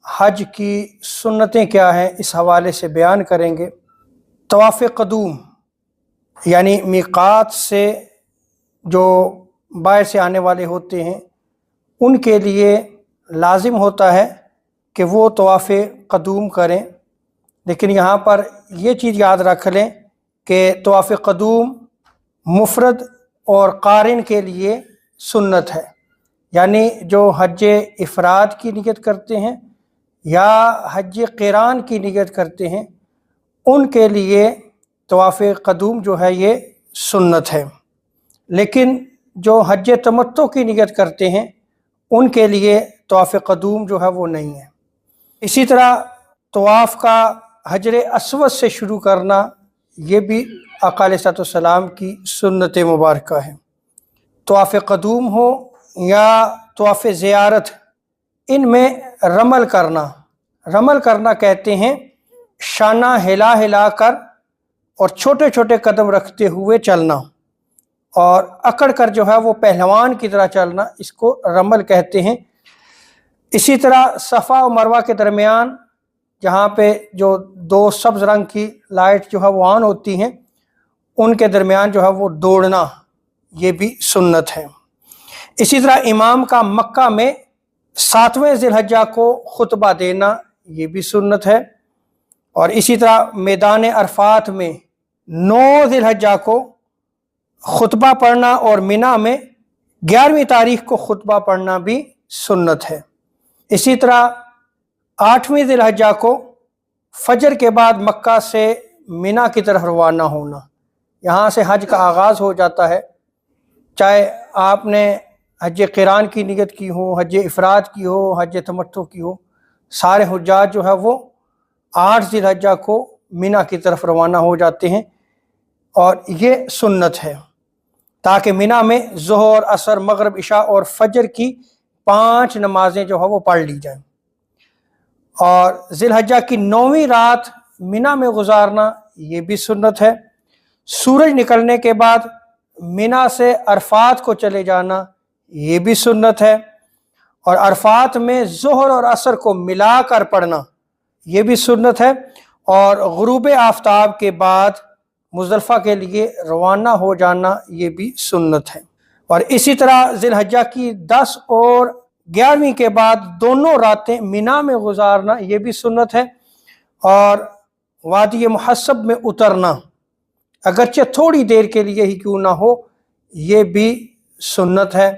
حج کی سنتیں کیا ہیں اس حوالے سے بیان کریں گے۔ طواف قدوم یعنی میقات سے جو باہر سے آنے والے ہوتے ہیں ان کے لیے لازم ہوتا ہے کہ وہ طواف قدوم کریں، لیکن یہاں پر یہ چیز یاد رکھ لیں کہ طواف قدوم مفرد اور قارن کے لیے سنت ہے، یعنی جو حج افراد کی نیت کرتے ہیں یا حج قران کی نیت کرتے ہیں ان کے لیے طواف قدوم جو ہے یہ سنت ہے، لیکن جو حج تمتع کی نیت کرتے ہیں ان کے لیے طواف قدوم جو ہے وہ نہیں ہے۔ اسی طرح طواف کا حجر اسود سے شروع کرنا یہ بھی آقا علیہ السلام کی سنت مبارکہ ہے۔ طواف قدوم ہو یا طواف زیارت، ان میں رمل کرنا کہتے ہیں شانہ ہلا ہلا کر اور چھوٹے چھوٹے قدم رکھتے ہوئے چلنا، اور اکڑ کر جو ہے وہ پہلوان کی طرح چلنا، اس کو رمل کہتے ہیں۔ اسی طرح صفا و مروہ کے درمیان جہاں پہ جو دو سبز رنگ کی لائٹ جو ہے وہ آن ہوتی ہیں ان کے درمیان جو ہے وہ دوڑنا یہ بھی سنت ہے۔ اسی طرح امام کا مکہ میں 7ویں ذی الحجہ کو خطبہ دینا یہ بھی سنت ہے، اور اسی طرح میدان عرفات میں 9 ذی الحجہ کو خطبہ پڑھنا اور منی میں 11ویں تاریخ کو خطبہ پڑھنا بھی سنت ہے۔ اسی طرح 8ویں ذی الحجہ کو فجر کے بعد مکہ سے منی کی طرف روانہ ہونا، یہاں سے حج کا آغاز ہو جاتا ہے، چاہے آپ نے حج قران کی نیت کی ہو، حج افراد کی ہو، حج تمتع کی ہو، سارے حجاج جو ہے وہ 8 ذی الحجہ کو منی کی طرف روانہ ہو جاتے ہیں، اور یہ سنت ہے تاکہ منی میں ظہر، عصر، مغرب، عشاء اور فجر کی 5 نمازیں جو ہے وہ پڑھ لی جائیں۔ اور ذی الحجہ کی 9ویں رات منی میں گزارنا یہ بھی سنت ہے۔ سورج نکلنے کے بعد منی سے عرفات کو چلے جانا یہ بھی سنت ہے، اور عرفات میں ظہر اور عصر کو ملا کر پڑھنا یہ بھی سنت ہے، اور غروب آفتاب کے بعد مزدلفہ کے لیے روانہ ہو جانا یہ بھی سنت ہے۔ اور اسی طرح ذی الحجہ کی 10 اور 11ویں کے بعد دونوں راتیں منی میں گزارنا یہ بھی سنت ہے، اور وادی محسب میں اترنا اگرچہ تھوڑی دیر کے لیے ہی کیوں نہ ہو یہ بھی سنت ہے۔